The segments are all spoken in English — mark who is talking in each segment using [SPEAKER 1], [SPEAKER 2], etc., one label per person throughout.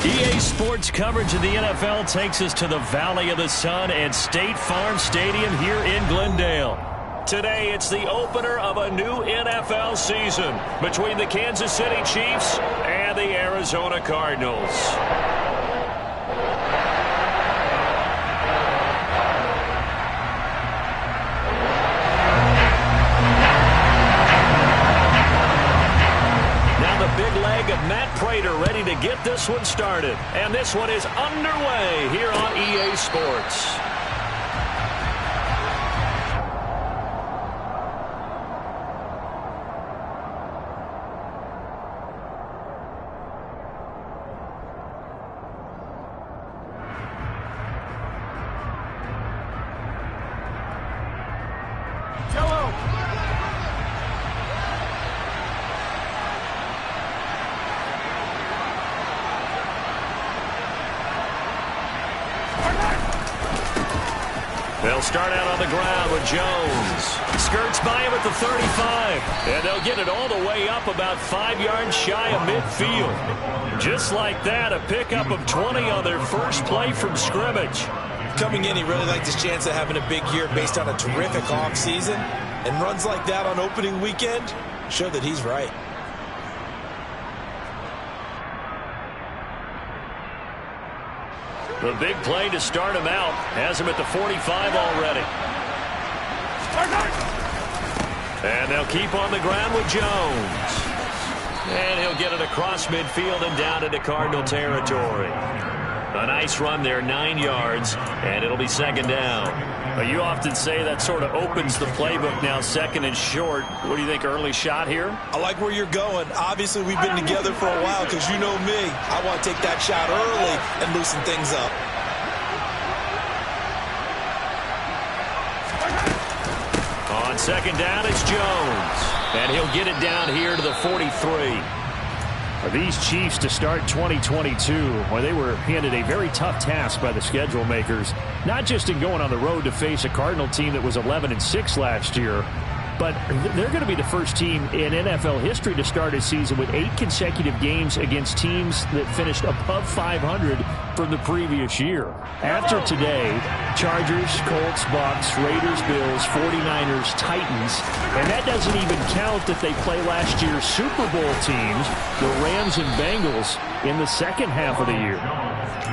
[SPEAKER 1] EA Sports coverage of the NFL takes us to the Valley of the Sun at State Farm Stadium here in Glendale. Today, it's the opener of a new NFL season between the Kansas City Chiefs and the Arizona Cardinals. Of Matt Prater ready to get this one started. And this one is underway here on EA Sports. They'll start out on the ground with Jones. Skirts by him at the 35. And they'll get it all the way up about 5 yards shy of midfield. Just like that, a pickup of 20 on their first play from scrimmage.
[SPEAKER 2] Coming in, he really liked his chance of having a big year based on a terrific offseason. And runs like that on opening weekend show that he's right.
[SPEAKER 1] The big play to start him out has him at the 45 already. And they'll keep on the ground with Jones. And he'll get it across midfield and down into Cardinal territory. A nice run there, 9 yards, and it'll be second down. You often say that sort of opens the playbook now, second and short. What do you think, early shot here?
[SPEAKER 2] I like where you're going. Obviously, we've been together for a while because you know me. I want to take that shot early and loosen things up.
[SPEAKER 1] On second down, it's Jones. And he'll get it down here to the 43.
[SPEAKER 3] These Chiefs to start 2022, well, they were handed a very tough task by the schedule makers, not just in going on the road to face a Cardinal team that was 11-6 last year, but they're going to be the first team in NFL history to start a season with 8 consecutive games against teams that finished above 500 from the previous year. After today, Chargers, Colts, Bucks, Raiders, Bills, 49ers, Titans, and that doesn't even count that they play last year's Super Bowl teams, the Rams and Bengals, in the second half of the year.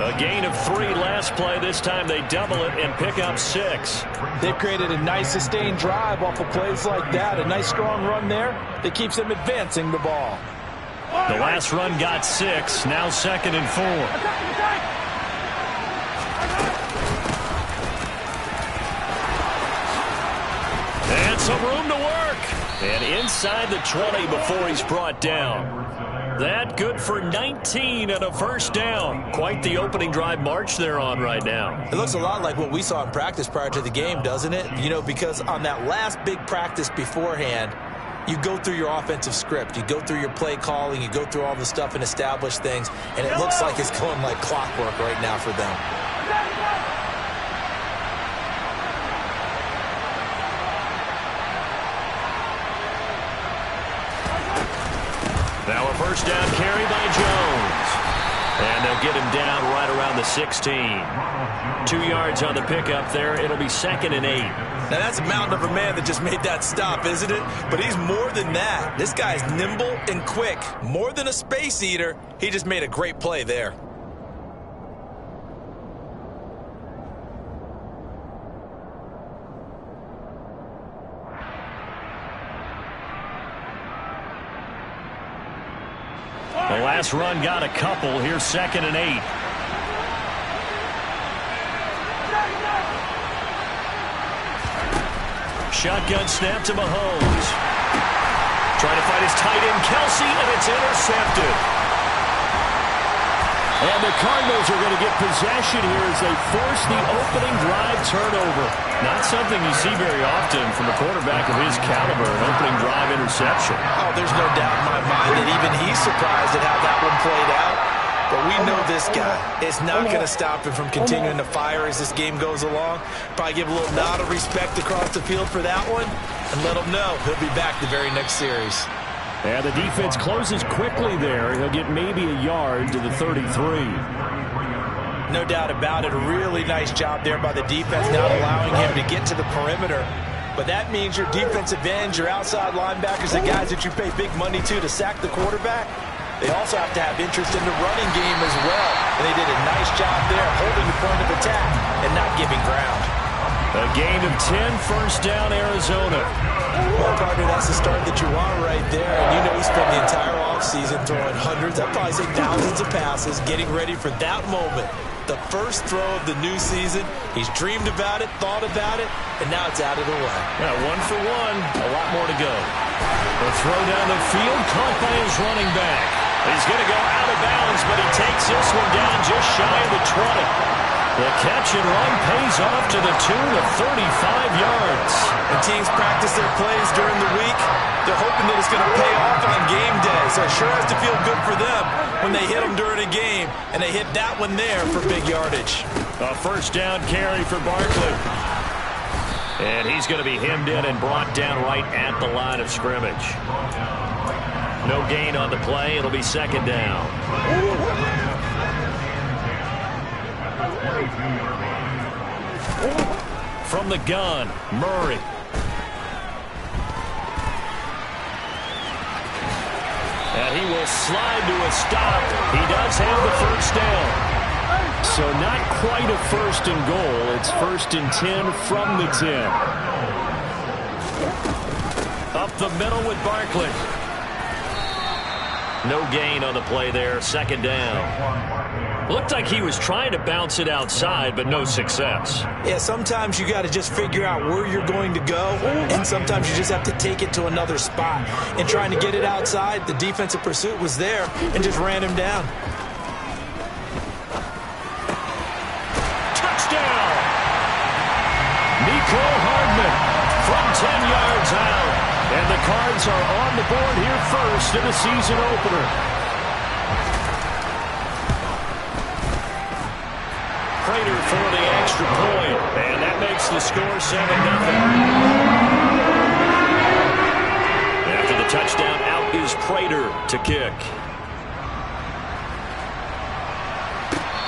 [SPEAKER 1] A gain of 3 last play. This time they double it and pick up 6.
[SPEAKER 2] They've created a nice sustained drive off of plays like that. A nice strong run there that keeps them advancing the ball.
[SPEAKER 1] The last run got 6. Now second and 4. And some room to work. And inside the 20 before he's brought down. That good for 19 and a first down. Quite the opening drive march they're on right now.
[SPEAKER 2] It looks a lot like what we saw in practice prior to the game, doesn't it? You know, because on that last big practice beforehand, you go through your offensive script. You go through your play calling. You go through all the stuff and establish things. And it looks like it's going like clockwork right now for them.
[SPEAKER 1] Now a first down carry by Jones. And they'll get him down right around the 16. 2 yards on the pickup there. It'll be second and 8.
[SPEAKER 2] Now that's a mountain of a man that just made that stop, isn't it? But he's more than that. This guy's nimble and quick. More than a space eater. He just made a great play there.
[SPEAKER 1] The last run got a couple. Here's second and 8. Shotgun snap to Mahomes. Trying to find his tight end, Kelsey, and it's intercepted. And the Cardinals are going to get possession here as they force the opening drive turnover. Not something you see very often from a quarterback of his caliber, an opening drive interception.
[SPEAKER 2] Oh, there's no doubt in my mind that even he's surprised at how that one played out. But we know this guy is not going to stop him from continuing to fire as this game goes along. Probably give a little nod of respect across the field for that one. and let him know he'll be back the very next series.
[SPEAKER 3] And the defense closes quickly there. He'll get maybe a yard to the 33.
[SPEAKER 2] No doubt about it. A really nice job there by the defense, not allowing him to get to the perimeter. But that means your defensive ends, your outside linebackers, the guys that you pay big money to sack the quarterback, they also have to have interest in the running game as well. And they did a nice job there holding the point of attack and not giving ground.
[SPEAKER 3] A gain of 10, first down, Arizona.
[SPEAKER 2] Well, partner, that's the start that you want right there. And you know he spent the entire offseason throwing hundreds, I'd probably say thousands of passes, getting ready for that moment. The first throw of the new season. He's dreamed about it, thought about it, and now it's out of the way.
[SPEAKER 3] Yeah, 1 for 1. A lot more to go. The throw down the field, caught by his running back. He's going to go out of bounds, but he takes this one down just shy of the 20. The catch and run pays off to the tune of 35 yards.
[SPEAKER 2] And teams practice their plays during the week. They're hoping that it's going to pay off on game day. So it sure has to feel good for them when they hit them during a game. And they hit that one there for big yardage.
[SPEAKER 3] A first down carry for Barkley.
[SPEAKER 1] And he's going to be hemmed in and brought down right at the line of scrimmage. No gain on the play. It'll be second down.
[SPEAKER 3] From the gun, Murray.
[SPEAKER 1] And he will slide to a stop. He does have the first down.
[SPEAKER 3] So not quite a first and goal. It's first and 10 from the 10.
[SPEAKER 1] Up the middle with Barkley. No gain on the play there. Second down. Looked like he was trying to bounce it outside, but no success.
[SPEAKER 2] Yeah, sometimes you got to just figure out where you're going to go, and sometimes you just have to take it to another spot. And trying to get it outside, the defensive pursuit was there and just ran him down.
[SPEAKER 1] Touchdown! Nico Hardman from 10 yards out.
[SPEAKER 3] And the Cards are on the board here first in the season opener.
[SPEAKER 1] Prater for the extra point, and that makes the score 7-0. After the touchdown, out is Prater to kick.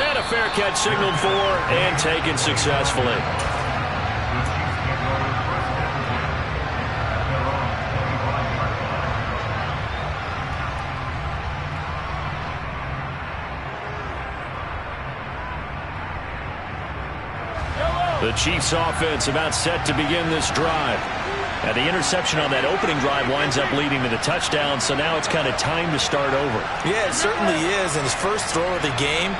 [SPEAKER 1] And a fair catch signaled for and taken successfully. The Chiefs offense about set to begin this drive. And the interception on that opening drive winds up leading to the touchdown, so now it's kind of time to start over.
[SPEAKER 2] Yeah, it certainly is, and his first throw of the game.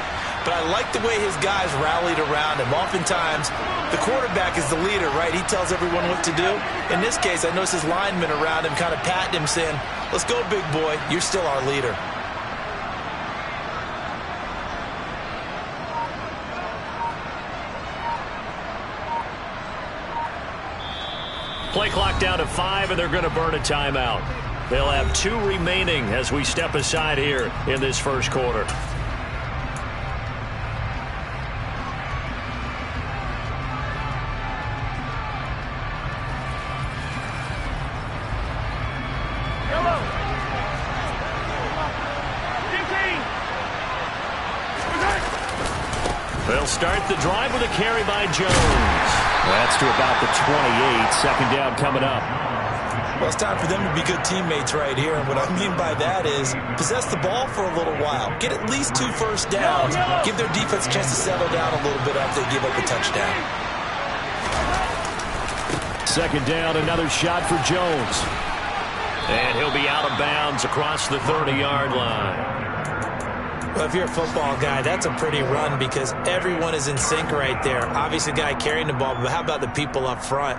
[SPEAKER 2] But I like the way his guys rallied around him. Oftentimes, the quarterback is the leader, right? He tells everyone what to do. In this case, I noticed his linemen around him kind of patting him, saying, "Let's go, big boy. You're still our leader."
[SPEAKER 1] Play clock down to 5, and they're going to burn a timeout. They'll have 2 remaining as we step aside here in this first quarter. They'll start the drive with a carry by Jones.
[SPEAKER 3] That's to about the 28. Second down coming up.
[SPEAKER 2] Well, it's time for them to be good teammates right here. And what I mean by that is possess the ball for a little while. Get at least 2 first downs. Give their defense a chance to settle down a little bit after they give up a touchdown.
[SPEAKER 3] Second down, another shot for Jones.
[SPEAKER 1] And he'll be out of bounds across the 30-yard line.
[SPEAKER 2] Well, if you're a football guy, that's a pretty run because everyone is in sync right there. Obviously, the guy carrying the ball, but how about the people up front?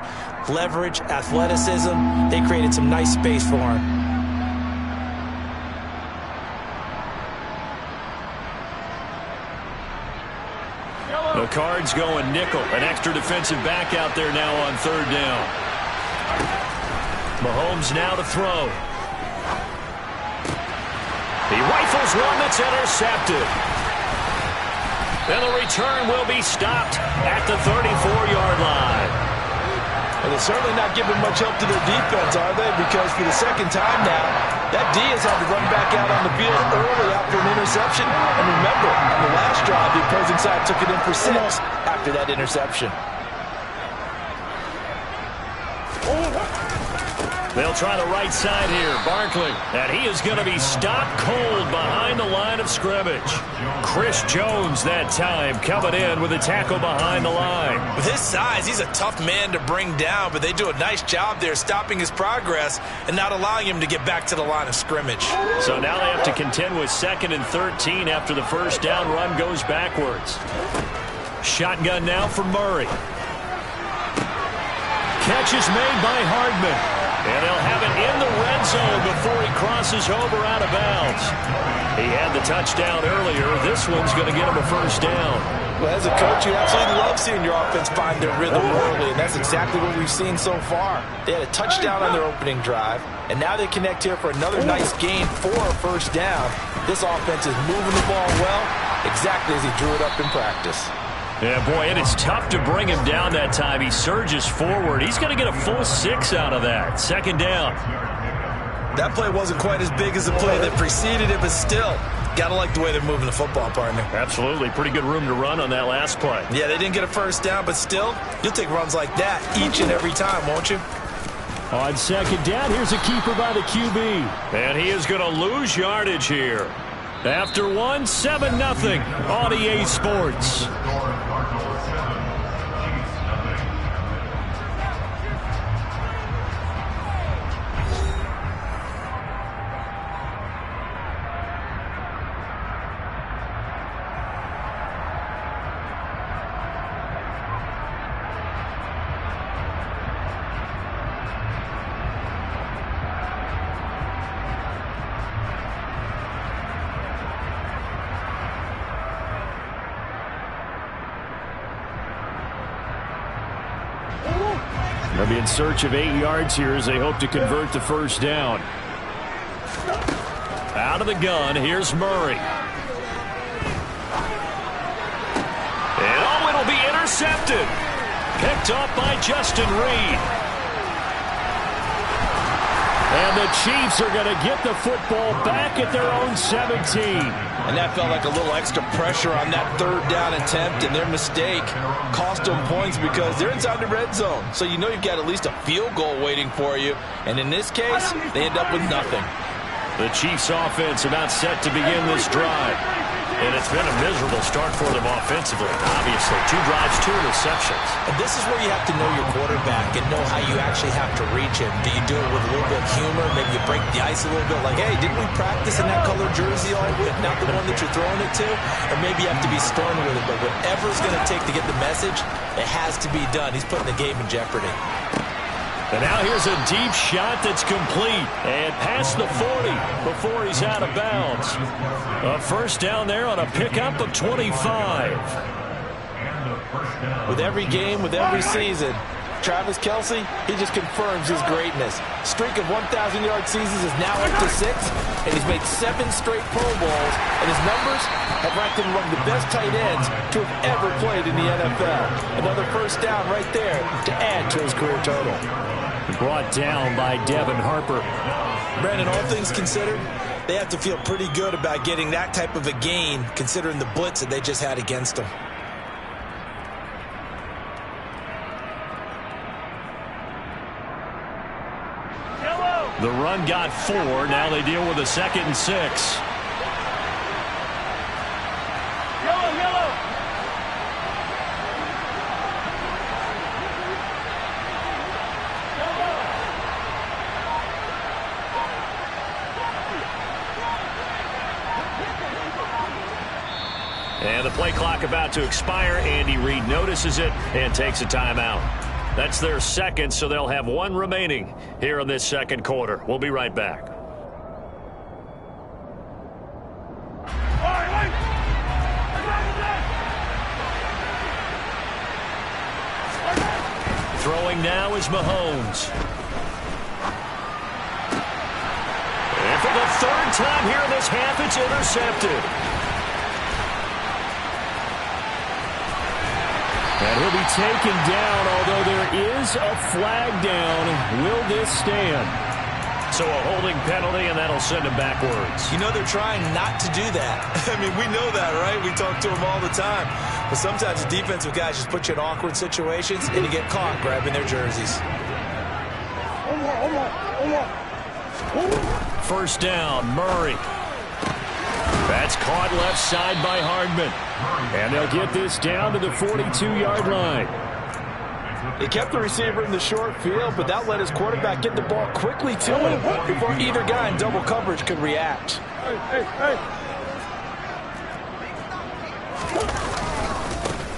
[SPEAKER 2] Leverage, athleticism, they created some nice space for him.
[SPEAKER 1] The Cards going nickel. An extra defensive back out there now on third down. Mahomes now to throw. He rifles one that's intercepted. And the return will be stopped at the 34-yard line.
[SPEAKER 2] And they're certainly not giving much help to their defense, are they? Because for the second time now, that D has had to run back out on the field early after an interception. And remember, on the last drive, the opposing side took it in for 6 after that interception.
[SPEAKER 1] They'll try the right side here. Barkley. And he is going to be stopped cold behind the line of scrimmage. Chris Jones that time coming in with a tackle behind the line.
[SPEAKER 2] With his size, he's a tough man to bring down, but they do a nice job there stopping his progress and not allowing him to get back to the line of scrimmage.
[SPEAKER 1] So now they have to contend with 2nd and 13 after the first down run goes backwards. Shotgun now for Murray. Catch is made by Hardman. And they'll have it in the red zone before he crosses over out of bounds. He had the touchdown earlier. This one's going to get him a first down.
[SPEAKER 2] Well, as a coach, you absolutely love seeing your offense find their rhythm early, and that's exactly what we've seen so far. They had a touchdown on their opening drive, and now they connect here for another nice gain for a first down. This offense is moving the ball well, exactly as he drew it up in practice.
[SPEAKER 1] Yeah, boy, and it's tough to bring him down that time. He surges forward. He's going to get a full 6 out of that. 2nd down.
[SPEAKER 2] That play wasn't quite as big as the play that preceded it, but still, got to like the way they're moving the football, partner.
[SPEAKER 1] Absolutely. Pretty good room to run on that last play.
[SPEAKER 2] Yeah, they didn't get a first down, but still, you'll take runs like that each and every time, won't you?
[SPEAKER 3] On 2nd down, here's a keeper by the QB.
[SPEAKER 1] And he is going to lose yardage here. After 1, 7-0 on EA Sports.
[SPEAKER 3] They'll be in search of 8 yards here as they hope to convert the first down.
[SPEAKER 1] Out of the gun, here's Murray. And oh, it'll be intercepted. Picked off by Justin Reed.
[SPEAKER 3] And the Chiefs are going to get the football back at their own 17.
[SPEAKER 2] And that felt like a little extra pressure on that 3rd down attempt, and their mistake cost them points because they're inside the red zone. So you know you've got at least a field goal waiting for you. And in this case, they end up with nothing.
[SPEAKER 1] The Chiefs offense about set to begin this drive. And it's been a miserable start for them offensively. Obviously, 2 drives, 2 interceptions.
[SPEAKER 2] And this is where you have to know your quarterback and know how you actually have to reach him. Do you do it with a little bit of humor? Maybe you break the ice a little bit like, hey, didn't we practice in that colored jersey all week? Not the one that you're throwing it to? Or maybe you have to be stern with it. But whatever it's going to take to get the message, it has to be done. He's putting the game in jeopardy.
[SPEAKER 1] And now here's a deep shot that's complete. And past the 40 before he's out of bounds. A first down there on a pickup of 25.
[SPEAKER 2] With every game, with every season, Travis Kelce, he just confirms his greatness. Streak of 1,000-yard seasons is now up to 6, and he's made 7 straight Pro Bowls, and his numbers have ranked him among the best tight ends to have ever played in the NFL. Another first down right there to add to his career total.
[SPEAKER 3] Brought down by Devin Harper.
[SPEAKER 2] Brandon, all things considered, they have to feel pretty good about getting that type of a gain, considering the blitz that they just had against them.
[SPEAKER 1] The run got 4. Now they deal with a 2nd and 6. And the play clock about to expire. Andy Reid notices it and takes a timeout. That's their 2nd, so they'll have 1 remaining here in this 2nd quarter. We'll be right back. Throwing now is Mahomes. And for the 3rd time here in this half, it's intercepted.
[SPEAKER 3] And he'll be taken down, although there is a flag down. Will this stand?
[SPEAKER 1] So a holding penalty, and that'll send him backwards.
[SPEAKER 2] You know they're trying not to do that. I mean, we know that, right? We talk to them all the time. But sometimes the defensive guys just put you in awkward situations, and you get caught grabbing their jerseys.
[SPEAKER 1] First down, Murray. That's caught left side by Hardman.
[SPEAKER 3] And they'll get this down to the 42-yard line.
[SPEAKER 2] He kept the receiver in the short field, but that let his quarterback get the ball quickly to him before either guy in double coverage could react.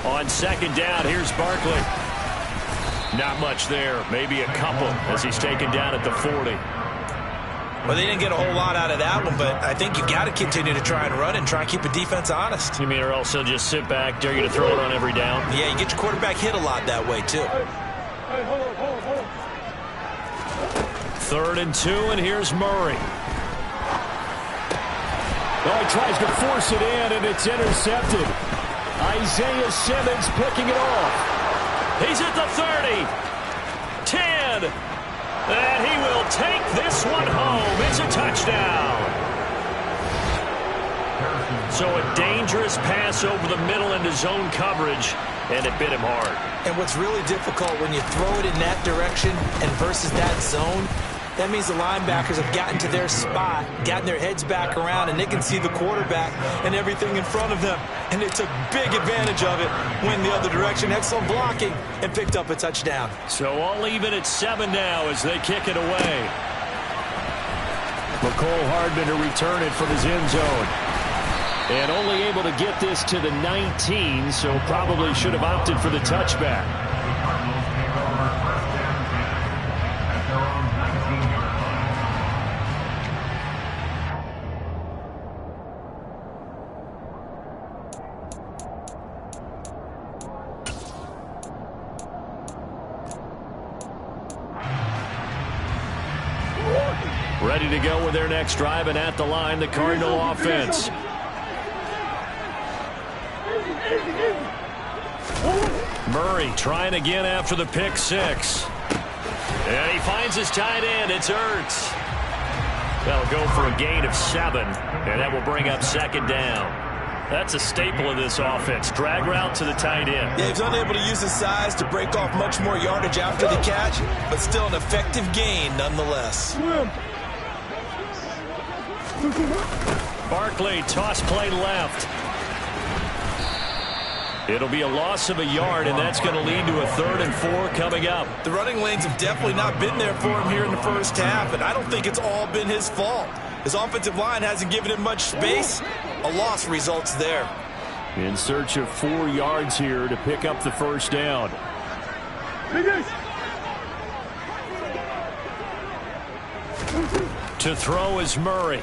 [SPEAKER 1] On second down, here's Barkley. Not much there, maybe a couple as he's taken down at the 40.
[SPEAKER 2] Well, they didn't get a whole lot out of that one, but I think you got to continue to try and run and try and keep a defense honest.
[SPEAKER 1] You mean or else he'll just sit back, dare you to throw it on every down?
[SPEAKER 2] Yeah, you get your quarterback hit a lot that way, too.
[SPEAKER 1] Third and 2, and here's Murray.
[SPEAKER 3] Oh, he tries to force it in, and it's intercepted. Isaiah Simmons picking it off.
[SPEAKER 1] He's at the 30. 10. And he will take this one home. It's a touchdown. So a dangerous pass over the middle into zone coverage, and it bit him hard.
[SPEAKER 2] And what's really difficult when you throw it in that direction and versus that zone, that means the linebackers have gotten to their spot, gotten their heads back around, and they can see the quarterback and everything in front of them. And they took big advantage of it, went the other direction, excellent blocking, and picked up a touchdown.
[SPEAKER 1] So all even at 7 now as they kick it away.
[SPEAKER 3] McCole Hardman to return it from his end zone. And only able to get this to the 19, so probably should have opted for the touchback.
[SPEAKER 1] Ready to go with their next drive, and at the line, the Cardinal offense. Murray trying again after the pick 6. And he finds his tight end. It's Ertz. They'll go for a gain of 7, and that will bring up second down. That's a staple of this offense. Drag route to the tight end.
[SPEAKER 2] Yeah, he's unable to use his size to break off much more yardage after the catch, but still an effective gain nonetheless.
[SPEAKER 1] Barkley, toss play left. It'll be a loss of a yard, and that's going to lead to a 3rd and 4 coming up.
[SPEAKER 2] The running lanes have definitely not been there for him here in the first half, and I don't think it's all been his fault. His offensive line hasn't given him much space. A loss results there.
[SPEAKER 3] In search of 4 yards here to pick up the first down.
[SPEAKER 1] To throw is Murray.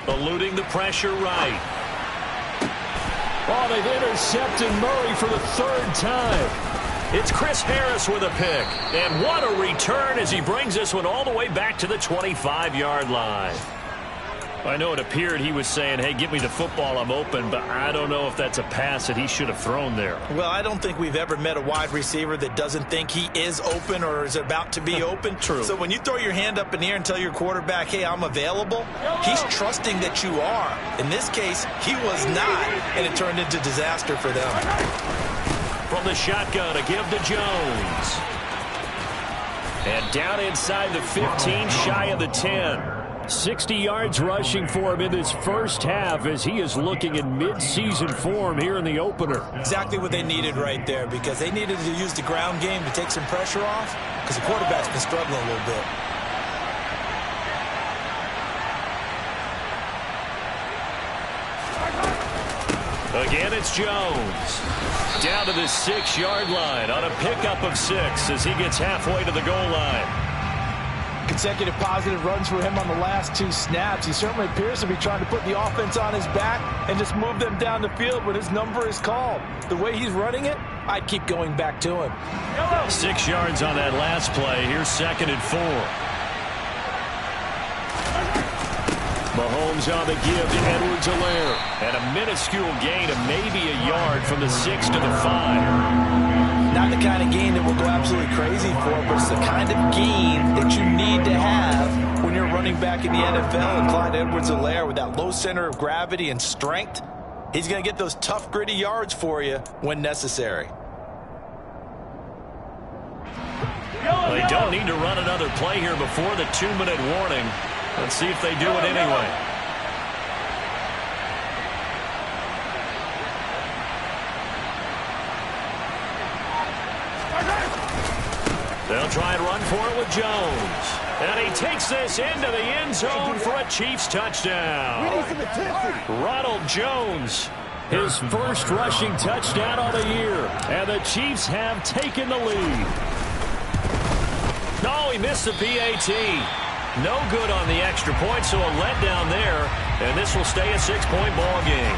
[SPEAKER 1] Eluding the pressure right.
[SPEAKER 3] Oh, they've intercepted Murray for the 3rd time.
[SPEAKER 1] It's Chris Harris with a pick. And what a return as he brings this one all the way back to the 25-yard line. I know it appeared he was saying, hey, give me the football, I'm open, but I don't know if that's a pass that he should have thrown there.
[SPEAKER 2] Well, I don't think we've ever met a wide receiver that doesn't think he is open or is about to be open.
[SPEAKER 1] True.
[SPEAKER 2] So when you throw your hand up in the air and tell your quarterback, hey, I'm available, he's trusting that you are. In this case, he was not, and it turned into disaster for them.
[SPEAKER 1] From the shotgun, a give to Jones. And down inside the 15, shy of the 10.
[SPEAKER 3] 60 yards rushing for him in this first half as he is looking in mid-season form here in the opener.
[SPEAKER 2] Exactly what they needed right there, because they needed to use the ground game to take some pressure off, because the quarterback's been struggling a little bit.
[SPEAKER 1] Again, it's Jones. Down to the 6-yard line on a pickup of 6 as he gets halfway to the goal line.
[SPEAKER 2] Consecutive positive runs for him on the last 2 snaps. He certainly appears to be trying to put the offense on his back and just move them down the field when his number is called. The way he's running it, I'd keep going back to him.
[SPEAKER 1] 6 yards on that last play. Here's 2nd and 4. Mahomes on the give to Edwards-Helaire. And a minuscule gain of maybe a yard from the 6 to the 5.
[SPEAKER 2] Not the kind of gain that will go absolutely crazy for, but it's the kind of gain that you need to have when you're running back in the NFL. And Clyde Edwards-Helaire, with that low center of gravity and strength, he's going to get those tough, gritty yards for you when necessary.
[SPEAKER 1] They don't need to run another play here before the 2-minute warning. Let's see if they do it anyway. They'll try and run for it with Jones. And he takes this into the end zone for a Chiefs touchdown. Ronald Jones, his first rushing touchdown on the year. And the Chiefs have taken the lead. No, he missed the PAT. No good on the extra point, so a letdown there. And this will stay a 6-point ball game.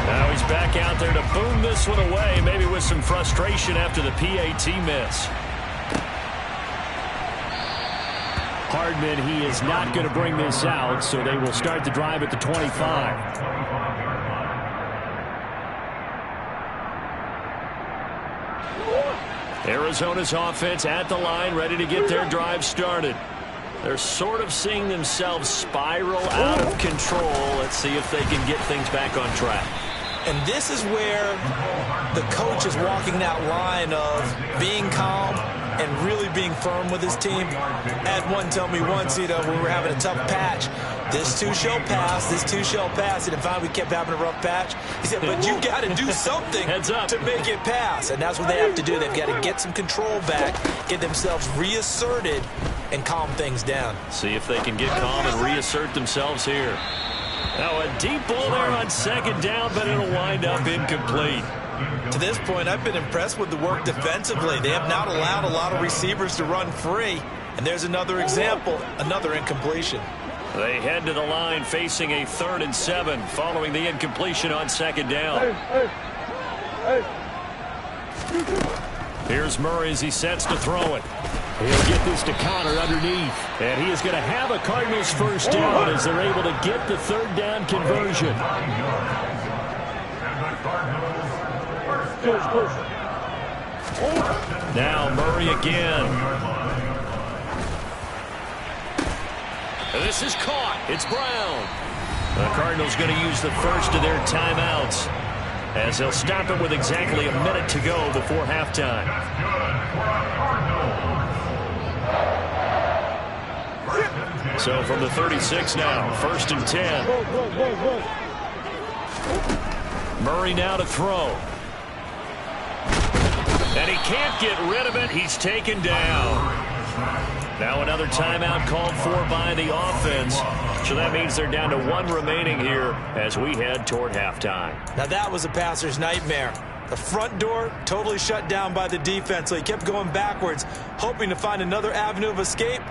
[SPEAKER 1] Now he's back out there to boom this one away, maybe with some frustration after the PAT miss.
[SPEAKER 3] Hardman, he is not going to bring this out, so they will start the drive at the 25.
[SPEAKER 1] Arizona's offense at the line, ready to get their drive started. They're sort of seeing themselves spiral out of control. Let's see if they can get things back on track.
[SPEAKER 2] And this is where the coach is walking that line of being calm and really being firm with his team. I had one tell me once, when we were having a tough patch, this too shall pass, this too shall pass. And if we kept having a rough patch, he said, but you got to do something to make it pass. And that's what they have to do. They've got to get some control back, get themselves reasserted, and calm things down.
[SPEAKER 1] See if they can get calm and reassert themselves here. Now a deep ball there on second down, but it'll wind up incomplete.
[SPEAKER 2] To this point, I've been impressed with the work defensively. They have not allowed a lot of receivers to run free. And there's another example, another incompletion.
[SPEAKER 1] They head to the line facing a 3rd and 7 following the incompletion on second down. Here's Murray as he sets to throw it.
[SPEAKER 3] He'll get this to Connor underneath. And he is going to have a Cardinals first down as they're able to get the 3rd down conversion.
[SPEAKER 1] Now Murray again. And this is caught. It's Brown. The Cardinals going to use the first of their timeouts as they'll stop it with exactly a minute to go before halftime. So from the 36 now, 1st and 10. Murray now to throw. And he can't get rid of it. He's taken down. Now another timeout called for by the offense. So that means they're down to 1 remaining here as we head toward halftime.
[SPEAKER 2] Now that was a passer's nightmare. The front door totally shut down by the defense, so he kept going backwards, hoping to find another avenue of escape.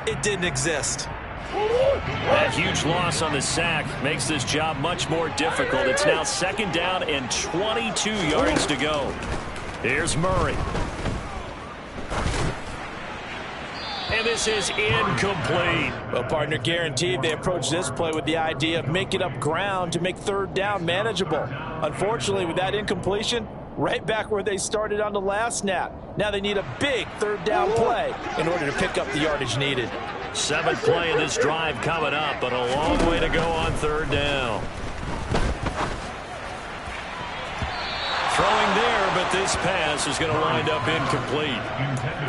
[SPEAKER 2] It didn't exist.
[SPEAKER 1] That huge loss on the sack makes this job much more difficult. It's now 2nd down and 22 yards to go. Here's Murray. And this is incomplete.
[SPEAKER 2] Well, partner, guaranteed they approach this play with the idea of making up ground to make 3rd down manageable. Unfortunately, with that incompletion, right back where they started on the last snap. Now they need a big 3rd down play in order to pick up the yardage needed.
[SPEAKER 1] 7th play of this drive coming up, but a long way to go on 3rd down. Throwing there, but this pass is going to wind up incomplete.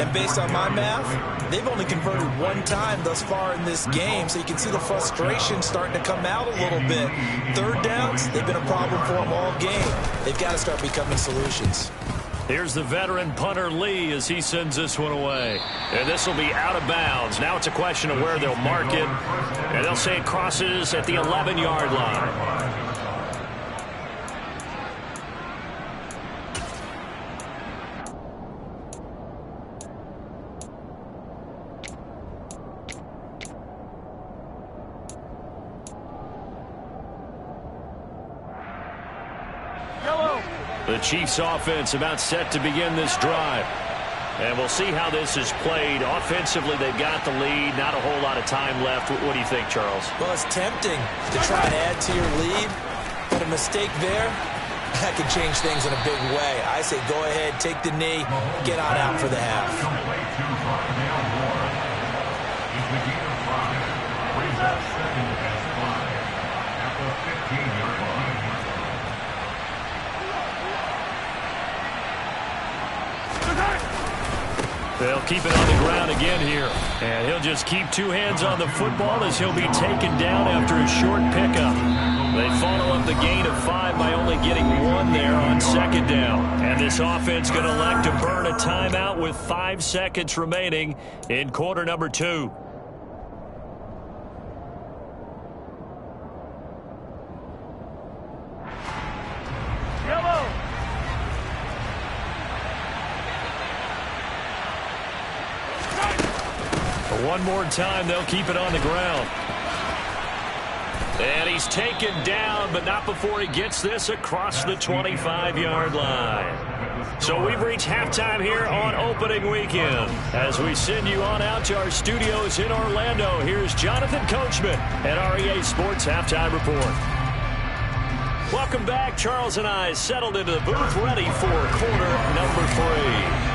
[SPEAKER 2] And based on my math, they've only converted 1 time thus far in this game, so you can see the frustration starting to come out a little bit. 3rd downs, they've been a problem for them all game. They've got to start becoming solutions.
[SPEAKER 1] Here's the veteran punter Lee as he sends this one away. And this will be out of bounds. Now it's a question of where they'll mark it. And they'll say it crosses at the 11-yard line. The Chiefs offense about set to begin this drive. And we'll see how this is played. Offensively, they've got the lead. Not a whole lot of time left. What do you think, Charles?
[SPEAKER 2] Well, it's tempting to try and add to your lead, but a mistake there, that could change things in a big way. I say go ahead, take the knee, get on out for the half.
[SPEAKER 1] They'll keep it on the ground again here. And he'll just keep two hands on the football as he'll be taken down after a short pickup. They follow up the gain of 5 by only getting 1 there on second down. And this offense going to elect to burn a timeout with 5 seconds remaining in quarter number 2. One more time, they'll keep it on the ground. And he's taken down, but not before he gets this across the 25-yard line. So we've reached halftime here on opening weekend. As we send you on out to our studios in Orlando, here's Jonathan Coachman at REA Sports Halftime Report. Welcome back. Charles and I settled into the booth ready for quarter number 3.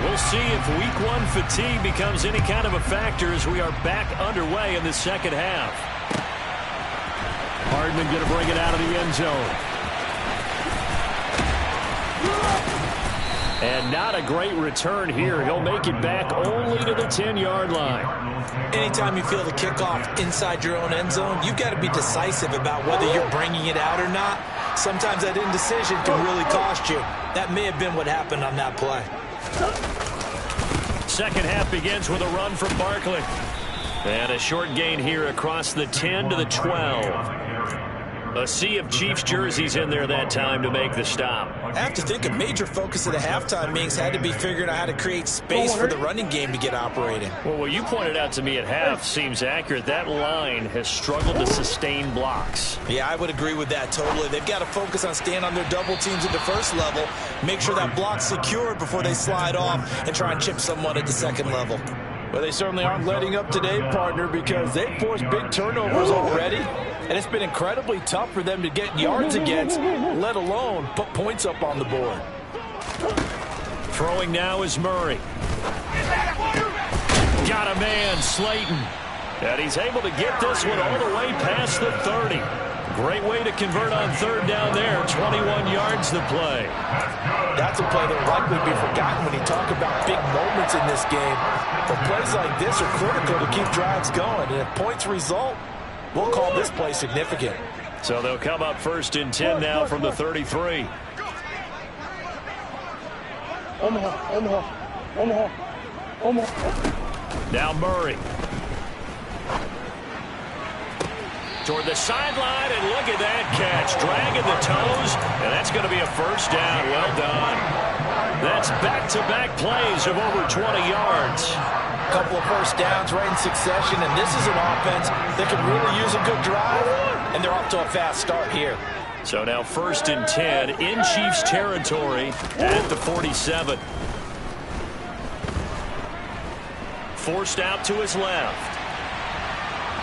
[SPEAKER 1] We'll see if week 1 fatigue becomes any kind of a factor as we are back underway in the second half. Hardman going to bring it out of the end zone. And not a great return here. He'll make it back only to the 10-yard line.
[SPEAKER 2] Anytime you feel the kickoff inside your own end zone, you've got to be decisive about whether you're bringing it out or not. Sometimes that indecision can really cost you. That may have been what happened on that play.
[SPEAKER 1] Second half begins with a run from Barkley. And a short gain here across the 10 to the 12. A sea of Chiefs jerseys in there that time to make the stop.
[SPEAKER 2] I have to think a major focus of the halftime meetings had to be figuring out how to create space for the running game to get operating.
[SPEAKER 1] Well, what you pointed out to me at half seems accurate. That line has struggled to sustain blocks.
[SPEAKER 2] Yeah, I would agree with that totally. They've got to focus on staying on their double teams at the first level, make sure that block's secured before they slide off and try and chip someone at the second level.
[SPEAKER 4] Well, they certainly aren't letting up today, partner, because they've forced big turnovers already. And it's been incredibly tough for them to get yards against, let alone put points up on the board.
[SPEAKER 1] Throwing now is Murray. Got a man, Slayton. And he's able to get this one all the way past the 30. Great way to convert on third down there. 21 yards to play.
[SPEAKER 4] That's a play that will likely be forgotten when you talk about big moments in this game. But plays like this are critical to keep drives going. And if points result, we'll call this play significant.
[SPEAKER 1] So they'll come up 1st and 10 now from the 33. Now Murray. Toward the sideline, and look at that catch. Dragging the toes, and that's going to be a first down. Well done. That's back-to-back plays of over 20 yards.
[SPEAKER 4] A couple of first downs right in succession, and this is an offense that can really use a good drive, and they're off to a fast start here.
[SPEAKER 1] So now 1st and 10 in Chiefs territory at the 47. Forced out to his left.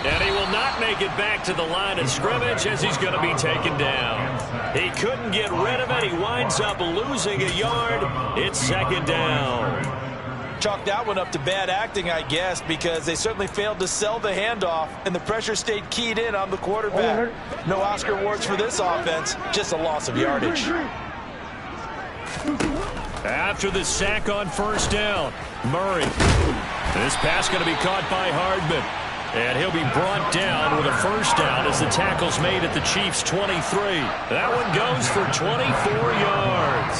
[SPEAKER 1] And he will not make it back to the line of scrimmage as he's going to be taken down. He couldn't get rid of it. He winds up losing a yard. It's 2nd down.
[SPEAKER 2] Chalk that one up to bad acting, I guess, because they certainly failed to sell the handoff, and the pressure stayed keyed in on the quarterback. No Oscar awards for this offense, just a loss of yardage.
[SPEAKER 1] After the sack on 1st down, Murray. This pass going to be caught by Hardman. And he'll be brought down with a first down as the tackle's made at the Chiefs' 23. That one goes for 24 yards.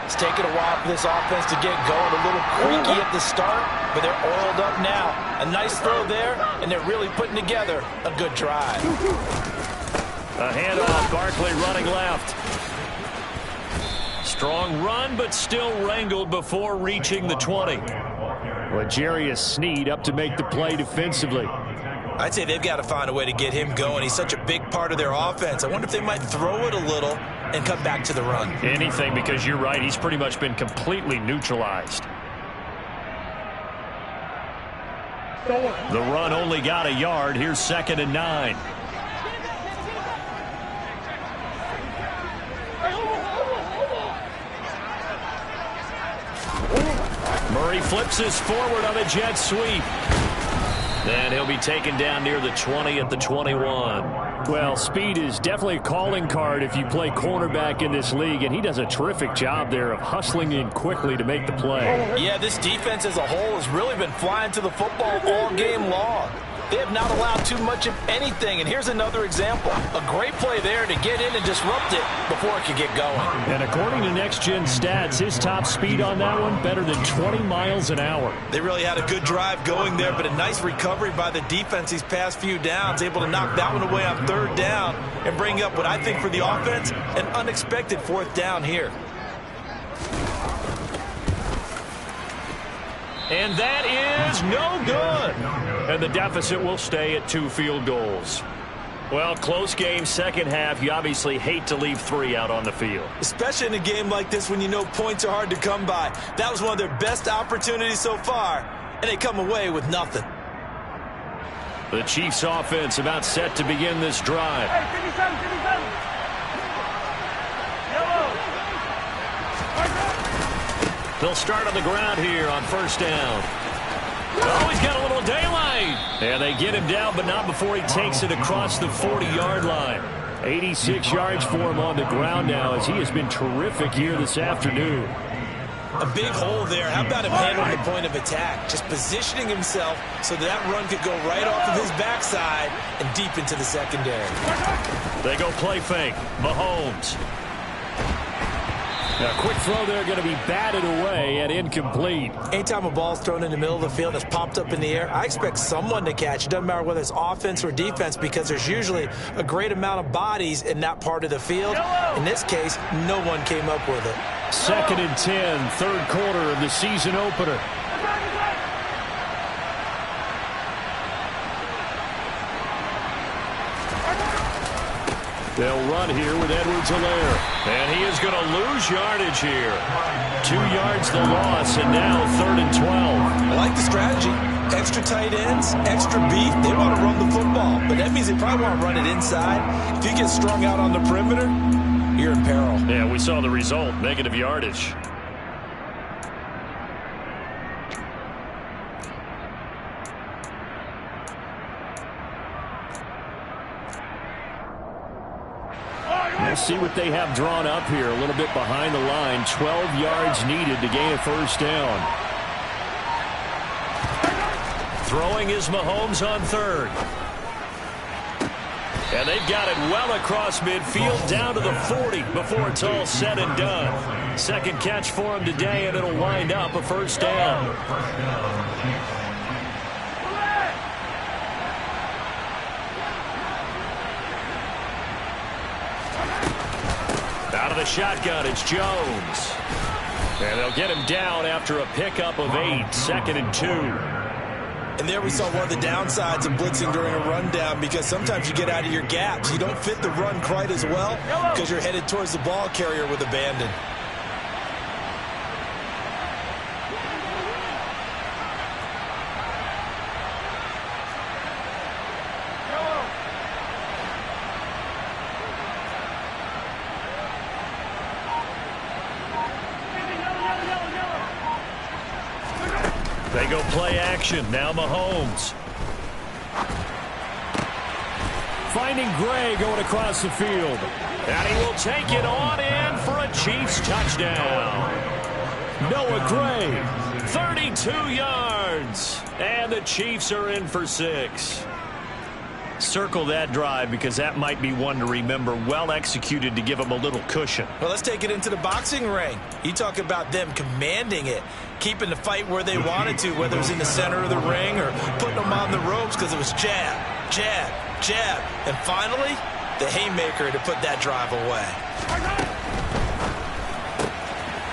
[SPEAKER 4] It's taken a while for this offense to get going. A little creaky at the start, but they're oiled up now. A nice throw there, and they're really putting together a good drive.
[SPEAKER 1] A handoff, Barkley running left. Strong run, but still wrangled before reaching the 20.
[SPEAKER 3] L'Jarius Sneed up to make the play defensively.
[SPEAKER 2] I'd say they've got to find a way to get him going. He's such a big part of their offense. I wonder if they might throw it a little and cut back to the run.
[SPEAKER 3] Anything, because you're right. He's pretty much been completely neutralized. The run only got a yard. Here's 2nd and 9. Murray flips this forward on a jet sweep. And he'll be taken down near the 20 at the 21. Well, speed is definitely a calling card if you play cornerback in this league, and he does a terrific job there of hustling in quickly to make the play.
[SPEAKER 4] Yeah, this defense as a whole has really been flying to the football all game long. They have not allowed too much of anything, and here's another example. A great play there to get in and disrupt it before it could get going. And
[SPEAKER 3] according to Next Gen Stats, his top speed on that one, better than 20 miles an hour.
[SPEAKER 2] They really had a good drive going there, but a nice recovery by the defense these past few downs, able to knock that one away on 3rd down and bring up what I think for the offense, an unexpected 4th down here.
[SPEAKER 1] And that is no good. And the deficit will stay at 2 field goals. Well, close game, second half. You obviously hate to leave 3 out on the field.
[SPEAKER 2] Especially in a game like this when you know points are hard to come by. That was one of their best opportunities so far, and they come away with nothing.
[SPEAKER 1] The Chiefs offense about set to begin this drive. They'll start on the ground here on 1st down. Oh, he's got a little daylight. And they get him down, but not before he takes it across the 40-yard line. 86 yards for him on the ground now, as he has been terrific here this afternoon.
[SPEAKER 2] A big hole there. How about him handling the point of attack? Just positioning himself so that run could go right off of his backside and deep into the secondary.
[SPEAKER 1] They go play fake. Mahomes.
[SPEAKER 3] A quick throw there, going to be batted away and incomplete.
[SPEAKER 2] Anytime a ball's thrown in the middle of the field that's popped up in the air, I expect someone to catch. It doesn't matter whether it's offense or defense, because there's usually a great amount of bodies in that part of the field. In this case, no one came up with it.
[SPEAKER 3] 2nd and 10, 3rd quarter of the season opener. They'll run here with Edwards-Helaire.
[SPEAKER 1] And he is going to lose yardage here. 2 yards the loss, and now 3rd and 12.
[SPEAKER 2] I like the strategy. Extra tight ends, extra beef. They want to run the football, but that means they probably want to run it inside. If you get strung out on the perimeter, you're in peril.
[SPEAKER 1] Yeah, we saw the result, negative yardage.
[SPEAKER 3] We'll see what they have drawn up here. A little bit behind the line. 12 yards needed to gain a 1st down.
[SPEAKER 1] Throwing is Mahomes on 3rd. And they've got it well across midfield down to the 40 before it's all said and done. 2nd catch for him today, and it'll wind up a 1st down. Out of the shotgun, it's Jones. And they'll get him down after a pickup of 8, 2nd and 2.
[SPEAKER 2] And there we saw one of the downsides of blitzing during a rundown, because sometimes you get out of your gaps. You don't fit the run quite as well because you're headed towards the ball carrier with abandon.
[SPEAKER 1] They go play action. Now Mahomes.
[SPEAKER 3] Finding Gray going across the field.
[SPEAKER 1] And he will take it on in for a Chiefs touchdown.
[SPEAKER 3] Noah Gray.
[SPEAKER 1] 32 yards. And the Chiefs are in for 6. Circle that drive, because that might be one to remember. Well executed to give them a little cushion.
[SPEAKER 2] Well, let's take it into the boxing ring. You talk about them commanding it, keeping the fight where they wanted to, whether it was in the center of the ring or putting them on the ropes, because it was jab, jab, jab. And finally, the haymaker to put that drive away.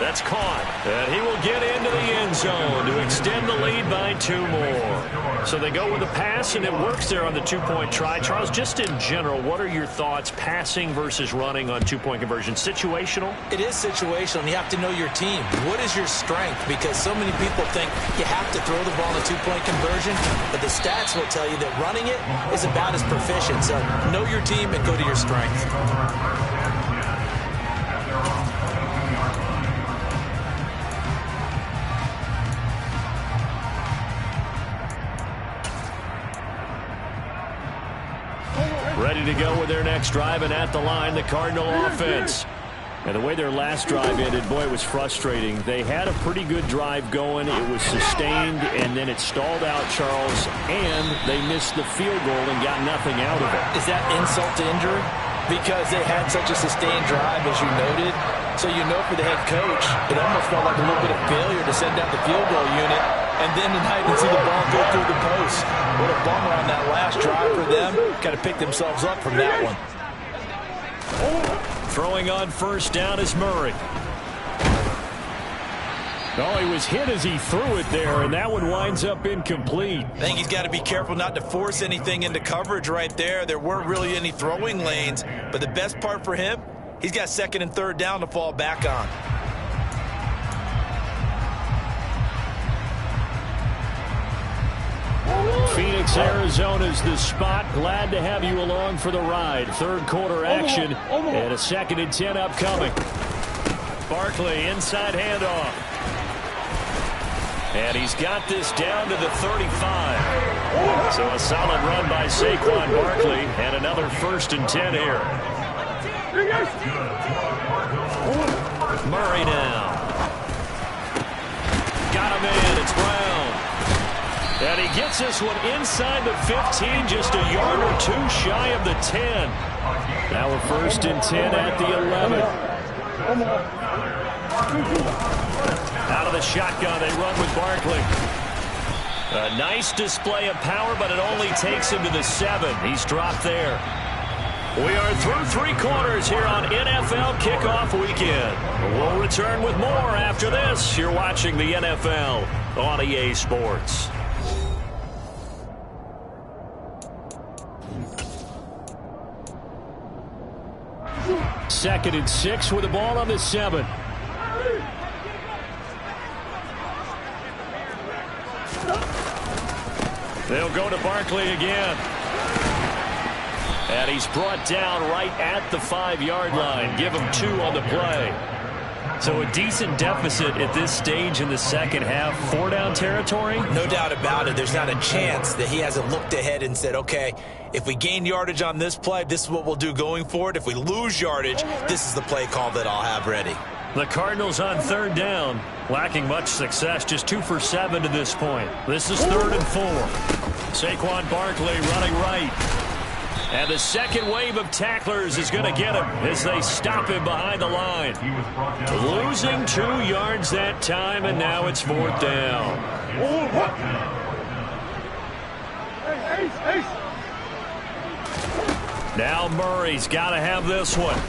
[SPEAKER 1] That's caught. And he will get into the end zone to extend the lead by 2 more. So they go with a pass, and it works there on the 2-point try. Charles, just in general, what are your thoughts passing versus running on 2-point conversion? Situational?
[SPEAKER 2] It is situational, and you have to know your team. What is your strength? Because so many people think you have to throw the ball in a 2-point conversion, but the stats will tell you that running it is about as proficient. So know your team and go to your strength.
[SPEAKER 1] Ready to go with their next drive, and at the line, the Cardinal offense. And the way their last drive ended, boy, it was frustrating. They had a pretty good drive going. It was sustained, and then it stalled out, Charles, and they missed the field goal and got nothing out of it.
[SPEAKER 4] Is that insult to injury? Because they had such a sustained drive, as you noted. So you know for the head coach, it almost felt like a little bit of failure to send out the field goal unit, and then tonight to see the ball go through the post. What a bummer on that last drive for them. Kind of picked themselves up from that one.
[SPEAKER 1] Throwing on first down is Murray.
[SPEAKER 3] Oh, he was hit as he threw it there, and that one winds up incomplete.
[SPEAKER 2] I think he's got to be careful not to force anything into coverage right there. There weren't really any throwing lanes, but the best part for him, he's got 2nd and 3rd down to fall back on.
[SPEAKER 3] Phoenix, Arizona's the spot. Glad to have you along for the ride. 3rd quarter action and a 2nd and 10 upcoming.
[SPEAKER 1] Barkley inside handoff. And he's got this down to the 35. So a solid run by Saquon Barkley, and another 1st and 10 here. Murray now. Got him in. It's Brown. And he gets this one inside the 15, just a yard or 2 shy of the 10.
[SPEAKER 3] Now a 1st and 10 at the 11.
[SPEAKER 1] Out of the shotgun, they run with Barkley. A nice display of power, but it only takes him to the 7. He's dropped there. We are through 3 quarters here on NFL Kickoff Weekend. We'll return with more after this. You're watching the NFL on EA Sports.
[SPEAKER 3] 2nd and 6 with the ball on the 7.
[SPEAKER 1] They'll go to Barkley again. And he's brought down right at the 5-yard line. Give him 2 on the play. So a decent deficit at this stage in the second half. 4-down territory?
[SPEAKER 2] No doubt about it. There's not a chance that he hasn't looked ahead and said, okay, if we gain yardage on this play, this is what we'll do going forward. If we lose yardage, this is the play call that I'll have ready.
[SPEAKER 1] The Cardinals on 3rd down, lacking much success, just 2 for 7 to this point. This is 3rd and 4. Saquon Barkley running right. And the second wave of tacklers is going to get him as they stop him behind the line. Losing 2 yards that time, and now it's 4th down. Now Murray's got to have this one.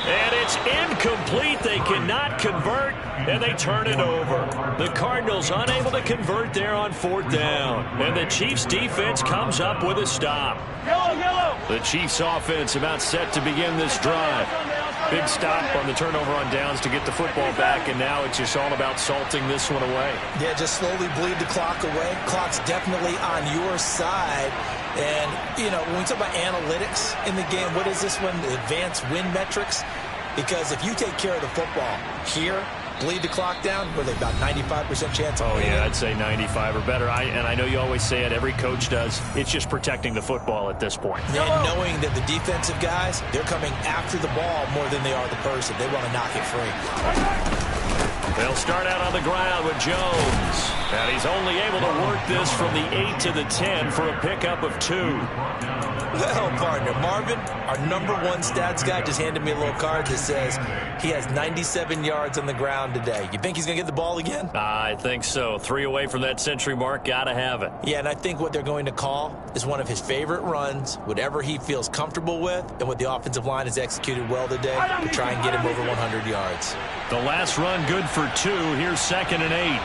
[SPEAKER 1] And it's incomplete. They cannot convert, and they turn it over. The Cardinals unable to convert there on 4th down. And the Chiefs defense comes up with a stop. The Chiefs offense about set to begin this drive. Big stop on the turnover on downs to get the football back, and now it's just all about salting this one away.
[SPEAKER 2] Yeah, just slowly bleed the clock away. Clock's definitely on your side. And, you know, when we talk about analytics in the game, what is this one? Advanced win metrics? Because if you take care of the football here, bleed the clock down, were they about 95% chance of winning?
[SPEAKER 1] Yeah, I'd say 95 or better. And I know you always say it, every coach does. It's just protecting the football at this point.
[SPEAKER 2] And knowing that the defensive guys, they're coming after the ball more than they are the person. They want to knock it free.
[SPEAKER 1] They'll start out on the ground with Jones. And he's only able to work this from the 8 to the 10 for a pickup of 2.
[SPEAKER 2] Well, partner, Marvin, our #1 stats guy, just handed me a little card that says he has 97 yards on the ground today. You think he's going to get the ball again?
[SPEAKER 1] I think so. 3 away from that century mark. Got to have it.
[SPEAKER 2] Yeah, and I think what they're going to call is one of his favorite runs, whatever he feels comfortable with, and what the offensive line has executed well today to try and get him over 100 yards.
[SPEAKER 1] The last run good for 2. Here's 2nd and 8.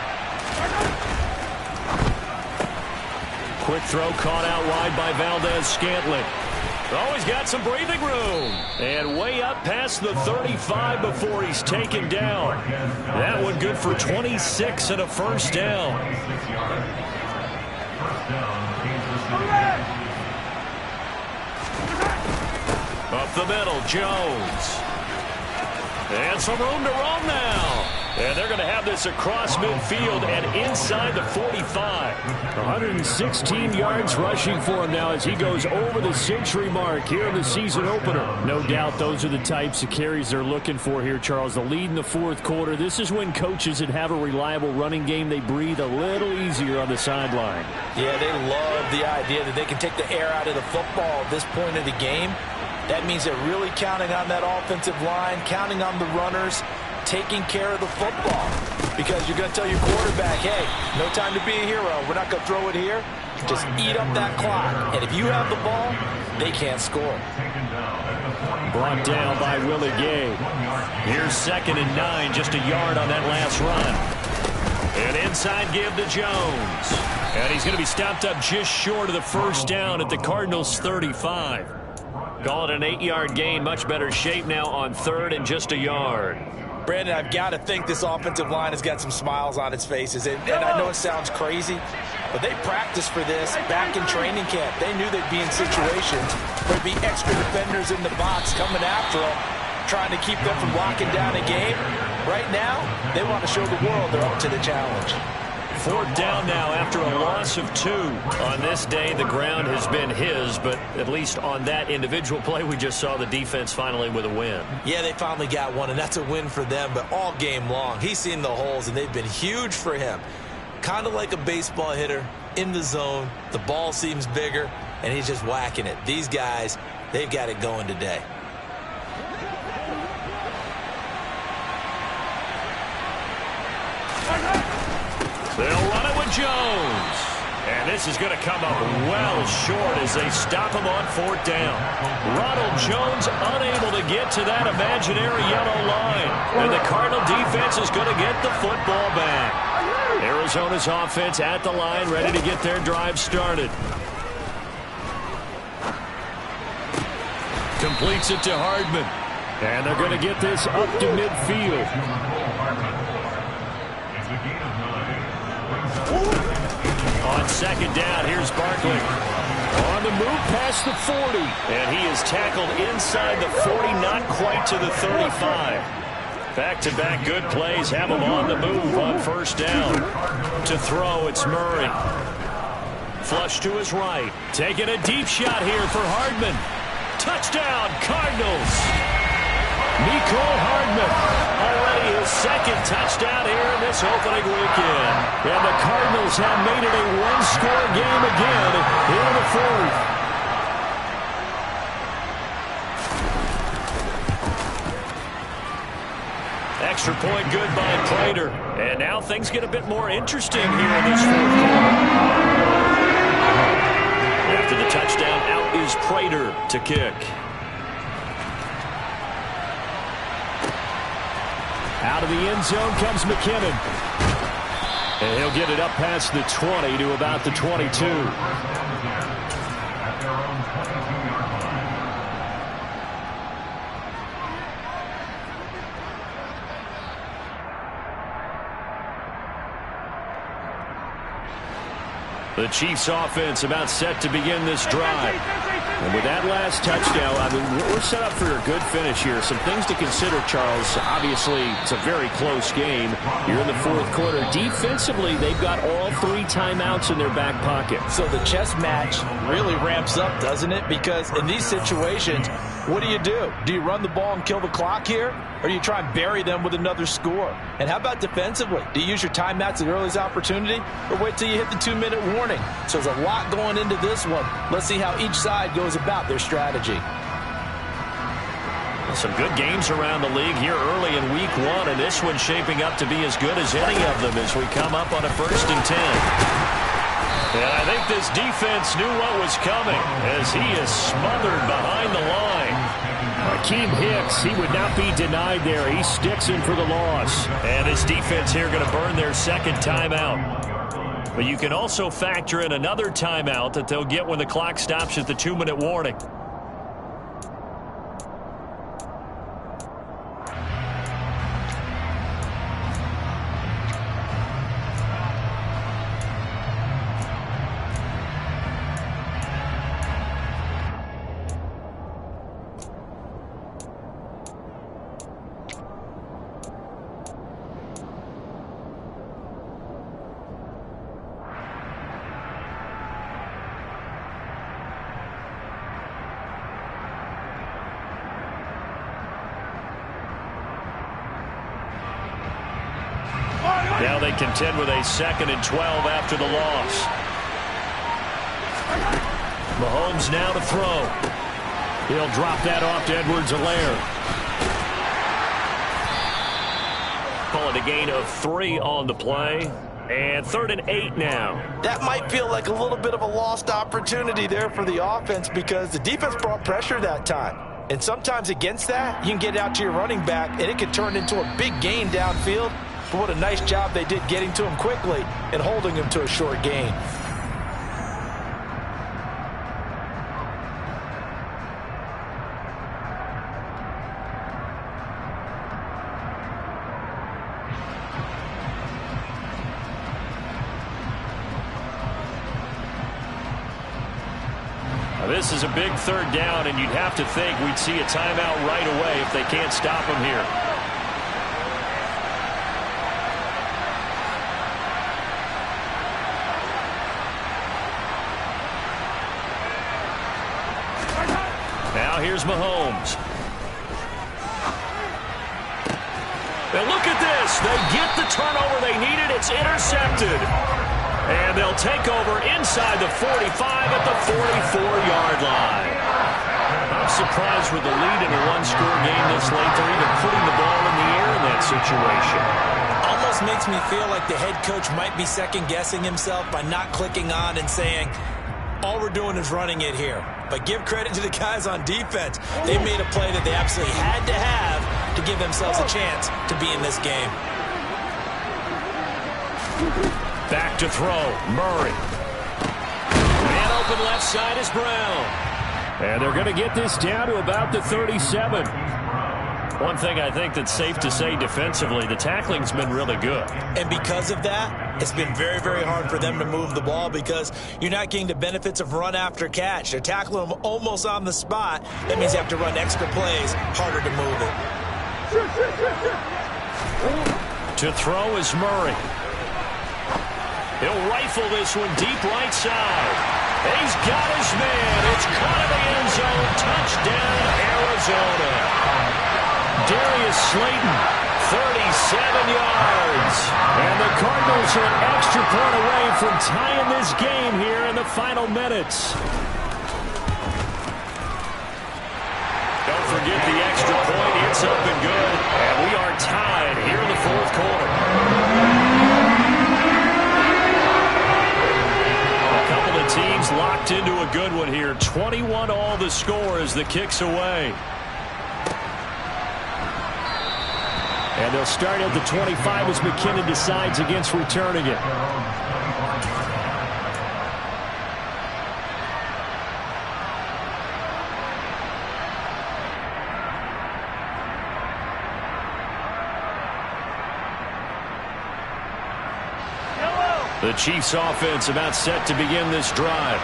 [SPEAKER 1] Quick throw caught out wide by Valdez-Scantling. Oh, he's got some breathing room. And way up past the 35 before he's taken down. That one good for 26 and a first down. Up the middle, Jones. And some room to run now. And they're going to have this across midfield and inside the 45.
[SPEAKER 3] 116 yards rushing for him now as he goes over the century mark here in the season opener. No doubt those are the types of carries they're looking for here, Charles. The lead in the fourth quarter. This is when coaches that have a reliable running game, they breathe a little easier on the sideline.
[SPEAKER 4] Yeah, they love the idea that they can take the air out of the football at this point of the game. That means they're really counting on that offensive line, counting on the runners, taking care of the football. Because you're going to tell your quarterback, hey, no time to be a hero. We're not going to throw it here. Just eat up that clock. And if you have the ball, they can't score.
[SPEAKER 3] Brought down by Willie Gay.
[SPEAKER 1] Here's 2nd and 9, just a yard on that last run. An inside give to Jones. And he's going to be stopped up just short of the first down at the Cardinals' 35. Call it an 8-yard gain. Much better shape now on 3rd and just a yard.
[SPEAKER 4] Brandon, I've got to think this offensive line has got some smiles on its faces. And I know it sounds crazy, but they practiced for this back in training camp. They knew they'd be in situations where there'd be extra defenders in the box coming after them, trying to keep them from locking down a game. Right now, they want to show the world they're up to the challenge.
[SPEAKER 1] 4th down now after a loss of 2. On this day, the ground has been his, but at least on that individual play, we just saw the defense finally with a win.
[SPEAKER 2] Yeah, they finally got one, and that's a win for them, but all game long, he's seen the holes, and they've been huge for him. Kind of like a baseball hitter in the zone. The ball seems bigger, and he's just whacking it. These guys, they've got it going today.
[SPEAKER 1] They'll run it with Jones. And this is going to come up well short as they stop him on 4th down. Ronald Jones unable to get to that imaginary yellow line. And the Cardinal defense is going to get the football back. Arizona's offense at the line, ready to get their drive started. Completes it to Hardman.
[SPEAKER 3] And they're going to get this up to midfield.
[SPEAKER 1] On 2nd down, here's Barkley.
[SPEAKER 3] On the move past the 40.
[SPEAKER 1] And he is tackled inside the 40, not quite to the 35. Back-to-back good plays have him on the move on 1st down. To throw, it's Murray. Flush to his right. Taking a deep shot here for Hardman. Touchdown, Cardinals. Mecole Hardman, already his 2nd touchdown here in this opening weekend.
[SPEAKER 3] And the Cardinals have made it a one-score game again here in the 4th.
[SPEAKER 1] Extra point good by Prater. And now things get a bit more interesting here in this 4th quarter. After the touchdown, out is Prater to kick.
[SPEAKER 3] Out of the end zone comes McKinnon. And he'll get it up past the 20 to about the 22.
[SPEAKER 1] The Chiefs offense about set to begin this drive.
[SPEAKER 3] And with that last touchdown, I mean, we're set up for a good finish here. Some things to consider, Charles. Obviously, it's a very close game. You're in the 4th quarter. Defensively, they've got all 3 timeouts in their back pocket.
[SPEAKER 4] So the chess match really ramps up, doesn't it? Because in these situations, what do? Do you run the ball and kill the clock here? Or do you try and bury them with another score? And how about defensively? Do you use your timeouts at the earliest opportunity? Or wait till you hit the 2-minute warning? So there's a lot going into this one. Let's see how each side goes about their strategy.
[SPEAKER 1] Some good games around the league here early in week 1, and this one's shaping up to be as good as any of them as we come up on a 1st and 10. And I think this defense knew what was coming as he is smothered behind the line.
[SPEAKER 3] Akeem Hicks, he would not be denied there. He sticks in for the loss.
[SPEAKER 1] And this defense here going to burn their second timeout. But you can also factor in another timeout that they'll get when the clock stops at the 2-minute warning. Now they contend with a 2nd and 12 after the loss. Mahomes now to throw. He'll drop that off to Edwards-Helaire. Call it a gain of 3 on the play. And 3rd and 8 now.
[SPEAKER 4] That might feel like a little bit of a lost opportunity there for the offense because the defense brought pressure that time. And sometimes against that, you can get out to your running back, and it can turn into a big gain downfield. But what a nice job they did getting to him quickly and holding him to a short gain.
[SPEAKER 1] Now this is a big 3rd down, and you'd have to think we'd see a timeout right away if they can't stop him here. Now here's Mahomes. And look at this. They get the turnover they needed. It's intercepted. And they'll take over inside the 45 at the 44-yard line. I'm surprised with the lead in a one-score game this late. They're even putting the ball in the air in that situation.
[SPEAKER 2] Almost makes me feel like the head coach might be second-guessing himself by not clicking on and saying, all we're doing is running it here. But give credit to the guys on defense. They made a play that they absolutely had to have to give themselves a chance to be in this game.
[SPEAKER 1] Back to throw. Murray. Man open left side is Brown.
[SPEAKER 3] And they're going to get this down to about the 37.
[SPEAKER 1] One thing I think that's safe to say defensively, the tackling's been really good.
[SPEAKER 2] And because of that, it's been very, very hard for them to move the ball because you're not getting the benefits of run after catch. They're tackling them almost on the spot. That means you have to run extra plays, harder to move it.
[SPEAKER 1] To throw is Murray. He'll rifle this one deep right side. He's got his man. It's caught in the end zone. Touchdown, Arizona. Darius Slayton, 37 yards. And the Cardinals are an extra point away from tying this game here in the final minutes. Don't forget the extra point. It's up and good. And we are tied here in the 4th quarter. A couple of teams locked into a good one here. 21 all the score as the kick's away.
[SPEAKER 3] And they'll start at the 25 as McKinnon decides against returning it.
[SPEAKER 1] The Chiefs offense about set to begin this drive.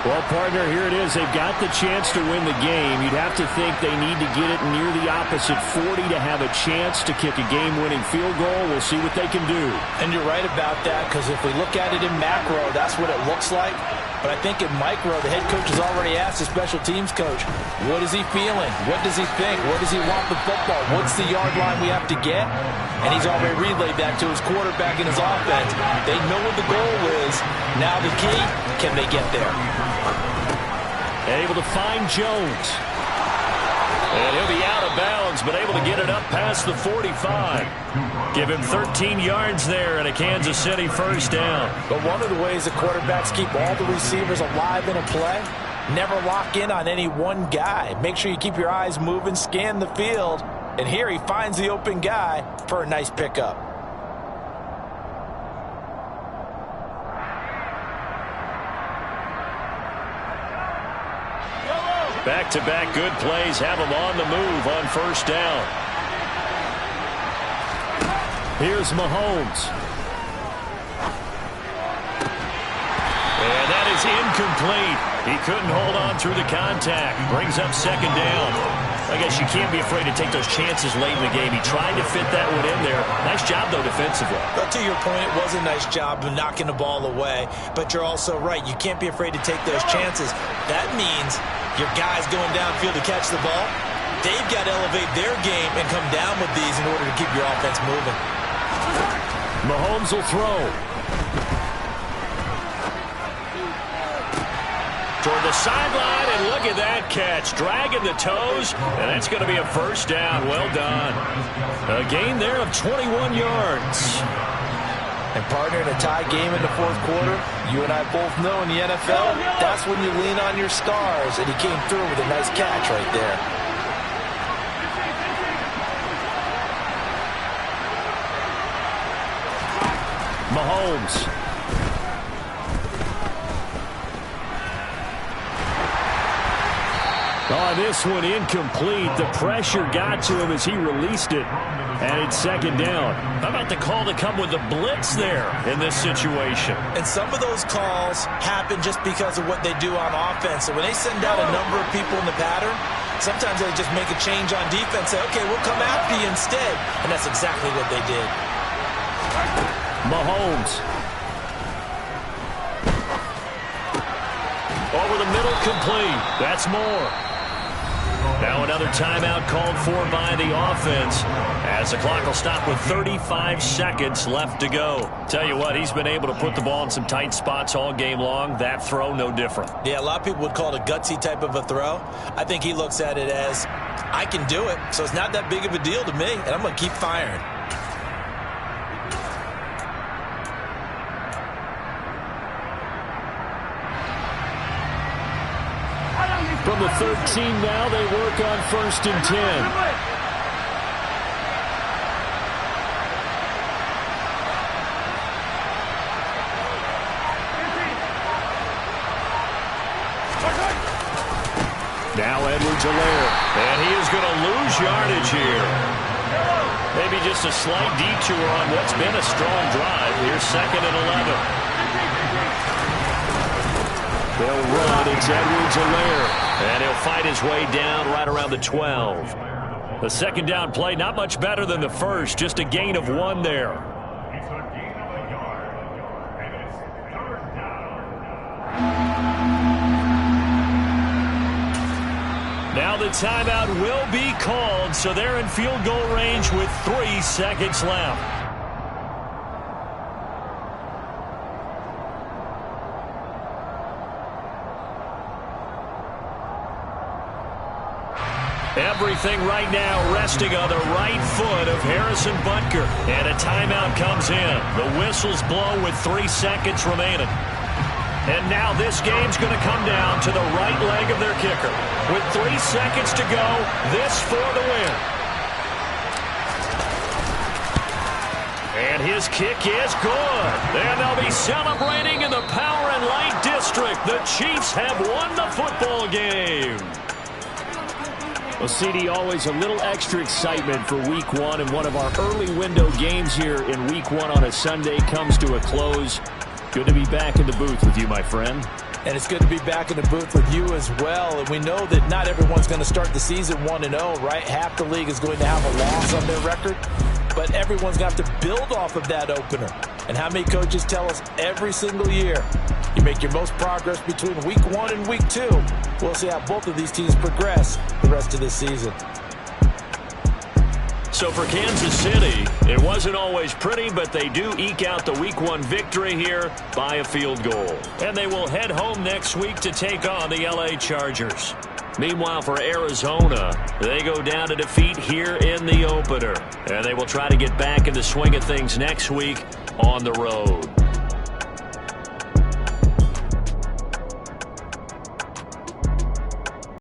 [SPEAKER 3] Well, partner, here it is. They've got the chance to win the game. You'd have to think they need to get it near the opposite 40 to have a chance to kick a game-winning field goal. We'll see what they can do.
[SPEAKER 4] And you're right about that, because if we look at it in macro, that's what it looks like. But I think in micro, the head coach has already asked the special teams coach, what is he feeling? What does he think? Where does he want the football? What's the yard line we have to get? And he's already relayed that to his quarterback and his offense. They know what the goal is. Now the key, can they get there?
[SPEAKER 1] Able to find Jones. And he'll be out of bounds, but able to get it up past the 45. Give him 13 yards there and a Kansas City first down.
[SPEAKER 4] But one of the ways the quarterbacks keep all the receivers alive in a play Never lock in on any one guy. Make sure you keep your eyes moving, scan the field. And here he finds the open guy for a nice pickup.
[SPEAKER 1] Back-to-back good plays have him on the move on first down.
[SPEAKER 3] Here's Mahomes.
[SPEAKER 1] And that is incomplete. He couldn't hold on through the contact. Brings up second down. I guess you can't be afraid to take those chances late in the game. He tried to fit that one in there. Nice job, though, defensively.
[SPEAKER 2] But to your point, it was a nice job of knocking the ball away. But you're also right. You can't be afraid to take those chances. That means your guys going downfield to catch the ball, they've got to elevate their game and come down with these in order to keep your offense moving.
[SPEAKER 3] Mahomes will throw.
[SPEAKER 1] Toward the sideline, and look at that catch. Dragging the toes, and that's going to be a first down. Well done. A gain there of 21 yards.
[SPEAKER 4] And partner, in a tie game in the fourth quarter, you and I both know in the NFL, that's when you lean on your stars, and he came through with a nice catch right there.
[SPEAKER 3] Mahomes. Oh, this one incomplete. The pressure got to him as he released it. And it's second down.
[SPEAKER 1] How about the call to come with the blitz there in this situation?
[SPEAKER 2] And some of those calls happen just because of what they do on offense. So when they send out a number of people in the pattern, sometimes they just make a change on defense. Say, okay, we'll come after you instead. And that's exactly what they did.
[SPEAKER 3] Mahomes.
[SPEAKER 1] Over the middle, complete. That's more. Now another timeout called for by the offense as the clock will stop with 35 seconds left to go. Tell you what, he's been able to put the ball in some tight spots all game long. That throw, no different.
[SPEAKER 2] Yeah, a lot of people would call it a gutsy type of a throw. I think he looks at it as, I can do it, so it's not that big of a deal to me, and I'm going to keep firing.
[SPEAKER 3] From the 13 now, they work on 1st and 10. Now Edwards-Helaire.
[SPEAKER 1] And he is going to lose yardage here. Maybe just a slight detour on what's been a strong drive. Here's 2nd and 11.
[SPEAKER 3] They'll run. It's Edwards-Helaire.
[SPEAKER 1] And he'll fight his way down right around the 12.
[SPEAKER 3] The second down play, not much better than the first. Just a gain of 1 there.
[SPEAKER 1] Now the timeout will be called, so they're in field goal range with 3 seconds left. Everything right now resting on the right foot of Harrison Butker. And a timeout comes in. The whistles blow with 3 seconds remaining. And now this game's going to come down to the right leg of their kicker. With 3 seconds to go, this for the win. And his kick is good. And they'll be celebrating in the Power and Light District. The Chiefs have won the football game.
[SPEAKER 3] Well, CD, always a little extra excitement for Week 1, and one of our early window games here in Week 1 on a Sunday comes to a close. Good to be back in the booth with you, my friend.
[SPEAKER 4] And it's good to be back in the booth with you as well. And we know that not everyone's going to start the season 1-0, right? Half the league is going to have a loss on their record. But everyone's going to have to build off of that opener. And how many coaches tell us every single year, you make your most progress between Week 1 and Week 2. We'll see how both of these teams progress the rest of this season.
[SPEAKER 1] So for Kansas City, it wasn't always pretty, but they do eke out the Week 1 victory here by a field goal. And they will head home next week to take on the LA Chargers. Meanwhile, for Arizona, they go down to defeat here in the opener. And they will try to get back in the swing of things next week on the road.